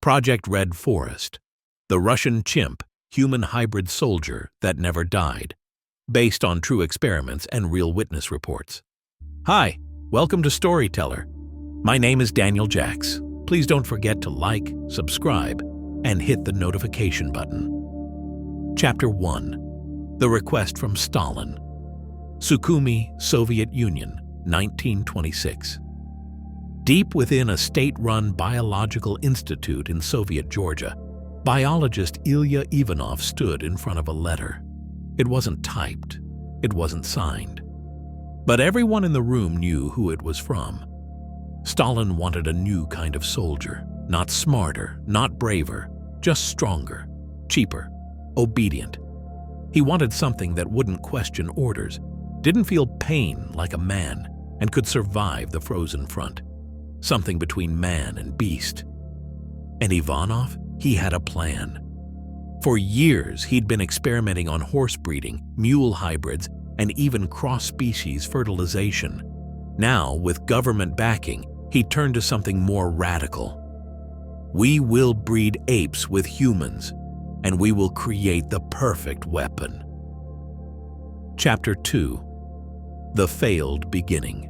Project Red Forest, the Russian chimp, human hybrid soldier that never died, based on true experiments and real witness reports. Hi, welcome to Storyteller. My name is Daniel Jacks. Please don't forget to like, subscribe, and hit the notification button. Chapter 1. The Request from Stalin. Sukhumi, Soviet Union, 1926. Deep within a state-run biological institute in Soviet Georgia, biologist Ilya Ivanov stood in front of a letter. It wasn't typed. It wasn't signed. But everyone in the room knew who it was from. Stalin wanted a new kind of soldier, not smarter, not braver, just stronger, cheaper, obedient. He wanted something that wouldn't question orders, didn't feel pain like a man, and could survive the frozen front. Something between man and beast. And Ivanov, he had a plan. For years, he'd been experimenting on horse breeding, mule hybrids, and even cross-species fertilization. Now, with government backing, he turned to something more radical. We will breed apes with humans, and we will create the perfect weapon. Chapter 2. The Failed Beginning.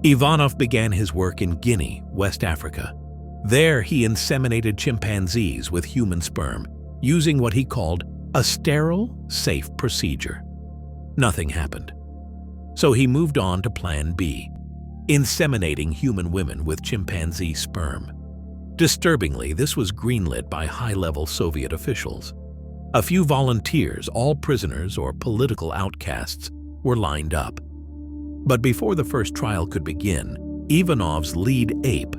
Ivanov began his work in Guinea, West Africa. There, he inseminated chimpanzees with human sperm, using what he called a sterile, safe procedure. Nothing happened. So he moved on to Plan B, inseminating human women with chimpanzee sperm. Disturbingly, this was greenlit by high-level Soviet officials. A few volunteers, all prisoners or political outcasts, were lined up. But before the first trial could begin, Ivanov's lead ape,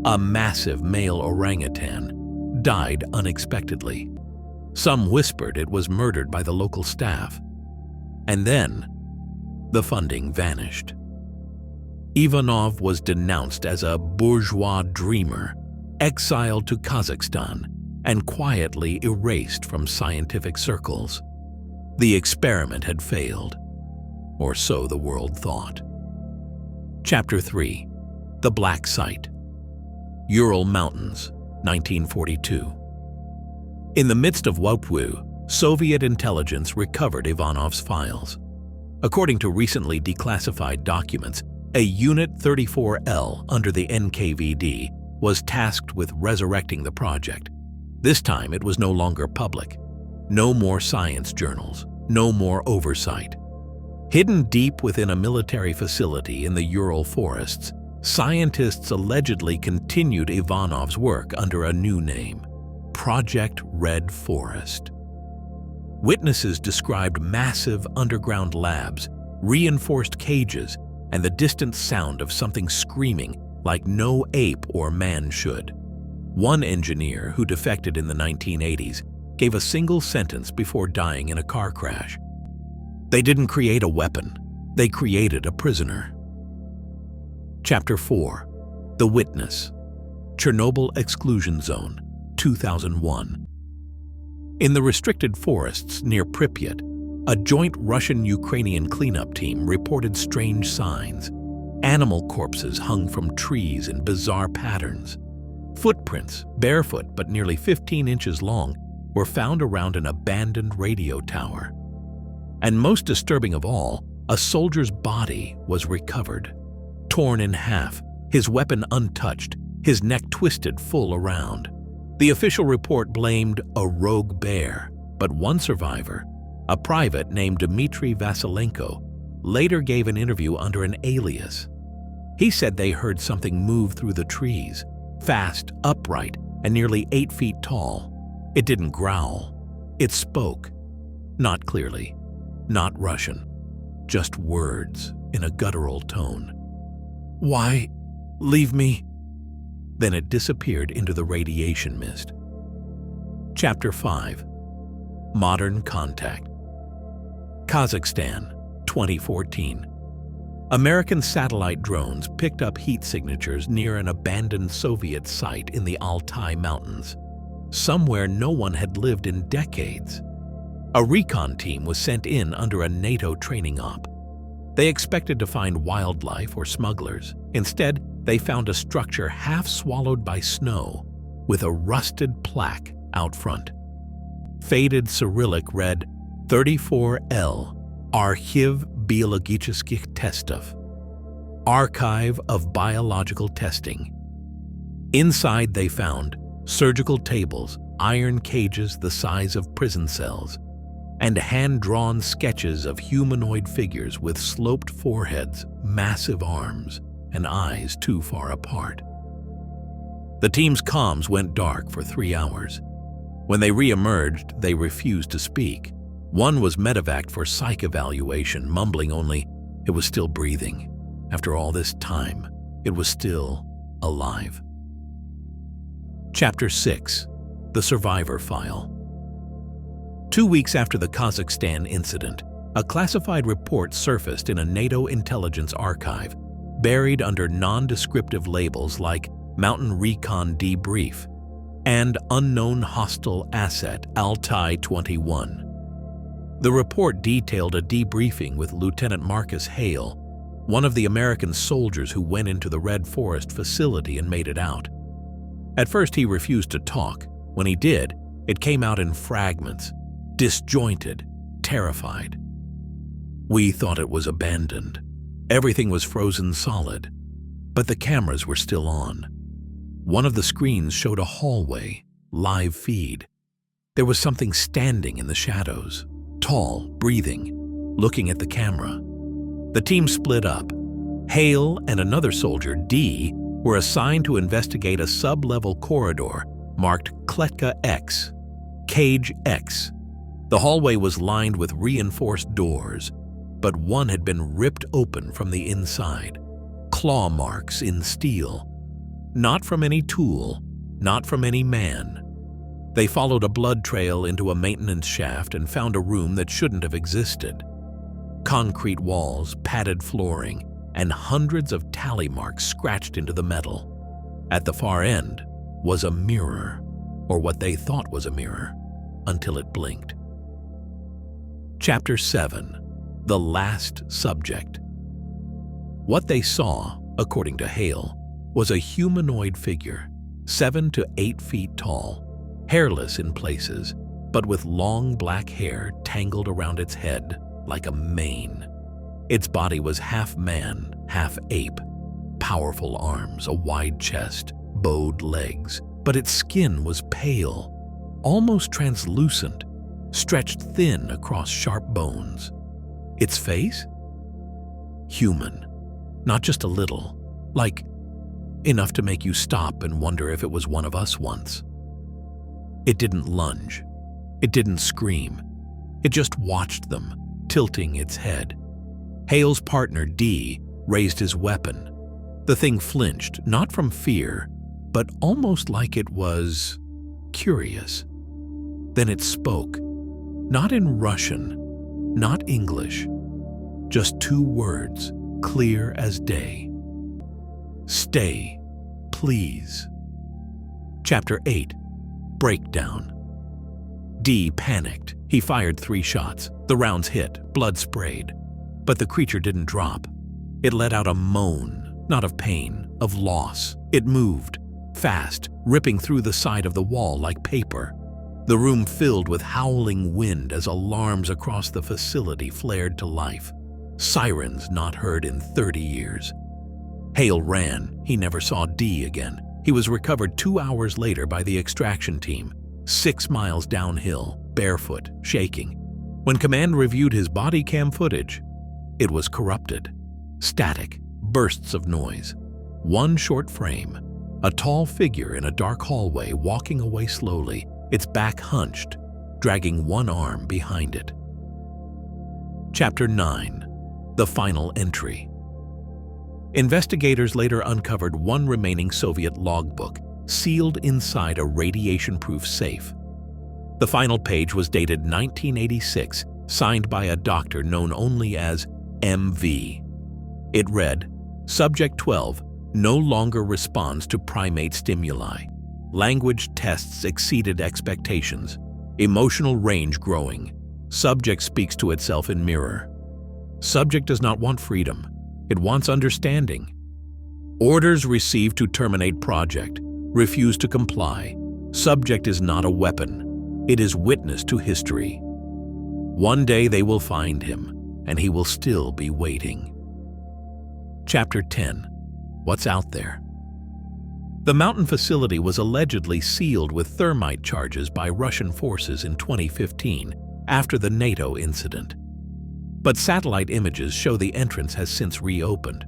a massive male orangutan, died unexpectedly. Some whispered it was murdered by the local staff. And then, the funding vanished. Ivanov was denounced as a bourgeois dreamer, exiled to Kazakhstan, and quietly erased from scientific circles. The experiment had failed. Or so the world thought. Chapter 3. The Black Site. Ural Mountains, 1942. In the midst of Wotwu, Soviet intelligence recovered Ivanov's files. According to recently declassified documents, a Unit 34L under the NKVD was tasked with resurrecting the project. This time it was no longer public. No more science journals, no more oversight. Hidden deep within a military facility in the Ural forests, scientists allegedly continued Ivanov's work under a new name, Project Red Forest. Witnesses described massive underground labs, reinforced cages, and the distant sound of something screaming like no ape or man should. One engineer who defected in the 1980s gave a single sentence before dying in a car crash. They didn't create a weapon, they created a prisoner. Chapter 4. The Witness. Chernobyl Exclusion Zone, 2001. In the restricted forests near Pripyat, a joint Russian-Ukrainian cleanup team reported strange signs. Animal corpses hung from trees in bizarre patterns. Footprints, barefoot but nearly 15 inches long, were found around an abandoned radio tower. And most disturbing of all, a soldier's body was recovered. Torn in half, his weapon untouched, his neck twisted full around. The official report blamed a rogue bear, but one survivor, a private named Dmitry Vasilenko, later gave an interview under an alias. He said they heard something move through the trees, fast, upright, and nearly 8 feet tall. It didn't growl. It spoke. Not clearly. Not Russian. Just words in a guttural tone. "Why? Leave me." Then it disappeared into the radiation mist. Chapter 5. Modern Contact. Kazakhstan, 2014. American satellite drones picked up heat signatures near an abandoned Soviet site in the Altai Mountains, somewhere no one had lived in decades. A recon team was sent in under a NATO training op. They expected to find wildlife or smugglers. Instead, they found a structure half swallowed by snow, with a rusted plaque out front. Faded Cyrillic read 34L, Archiv biologicznych testów, Archive of Biological Testing. Inside they found surgical tables, iron cages the size of prison cells, and hand-drawn sketches of humanoid figures with sloped foreheads, massive arms, and eyes too far apart. The team's comms went dark for 3 hours. When they re-emerged, they refused to speak. One was medevaced for psych evaluation, mumbling only, it was still breathing. After all this time, it was still alive. Chapter 6. The Survivor File. 2 weeks after the Kazakhstan incident, a classified report surfaced in a NATO intelligence archive, buried under non-descriptive labels like Mountain Recon Debrief and Unknown Hostile Asset Altai-21. The report detailed a debriefing with Lieutenant Marcus Hale, one of the American soldiers who went into the Red Forest facility and made it out. At first he refused to talk. When he did, it came out in fragments, disjointed, terrified. We thought it was abandoned. Everything was frozen solid, but the cameras were still on. One of the screens showed a hallway, live feed. There was something standing in the shadows, tall, breathing, looking at the camera. The team split up. Hale and another soldier, D, were assigned to investigate a sub-level corridor marked Kletka X, Cage X. The hallway was lined with reinforced doors, but one had been ripped open from the inside. Claw marks in steel. Not from any tool, not from any man. They followed a blood trail into a maintenance shaft and found a room that shouldn't have existed. Concrete walls, padded flooring, and hundreds of tally marks scratched into the metal. At the far end was a mirror, or what they thought was a mirror, until it blinked. Chapter 7. The Last Subject. What they saw, according to Hale, was a humanoid figure, 7 to 8 feet tall, hairless in places, but with long black hair tangled around its head like a mane. Its body was half man, half ape, powerful arms, a wide chest, bowed legs, but its skin was pale, almost translucent, stretched thin across sharp bones. Its face? Human. Not just a little, like enough to make you stop and wonder if it was one of us once. It didn't lunge. It didn't scream. It just watched them, tilting its head. Hale's partner, D, raised his weapon. The thing flinched, not from fear, but almost like it was curious. Then it spoke, not in Russian, not English, just 2 words, clear as day. Stay, please. Chapter 8. Breakdown. D panicked. He fired 3 shots. The rounds hit, blood sprayed. But the creature didn't drop. It let out a moan, not of pain, of loss. It moved, fast, ripping through the side of the wall like paper. The room filled with howling wind as alarms across the facility flared to life. Sirens not heard in 30 years. Hale ran. He never saw D again. He was recovered 2 hours later by the extraction team, 6 miles downhill, barefoot, shaking. When command reviewed his body cam footage, it was corrupted. Static, bursts of noise. One short frame, a tall figure in a dark hallway walking away slowly, its back hunched, dragging one arm behind it. Chapter 9. The Final Entry. Investigators later uncovered one remaining Soviet logbook, sealed inside a radiation-proof safe. The final page was dated 1986, signed by a doctor known only as MV. It read, Subject 12 no longer responds to primate stimuli. Language tests exceeded expectations. Emotional range growing. Subject speaks to itself in mirror. Subject does not want freedom. It wants understanding. Orders received to terminate project. Refuse to comply. Subject is not a weapon. It is witness to history. One day they will find him, and he will still be waiting. Chapter 10. What's out there? The mountain facility was allegedly sealed with thermite charges by Russian forces in 2015 after the NATO incident. But satellite images show the entrance has since reopened.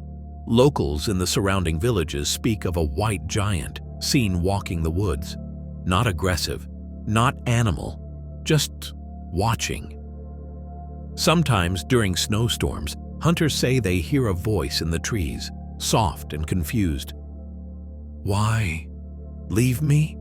Locals in the surrounding villages speak of a white giant seen walking the woods. Not aggressive, not animal, just watching. Sometimes during snowstorms, hunters say they hear a voice in the trees, soft and confused. Why? Leave me?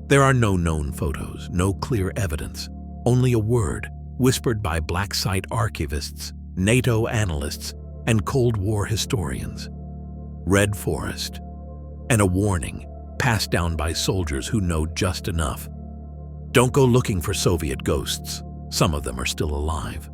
There are no known photos, no clear evidence, only a word whispered by black site archivists, NATO analysts, and Cold War historians. Red Forest. And a warning passed down by soldiers who know just enough. Don't go looking for Soviet ghosts. Some of them are still alive.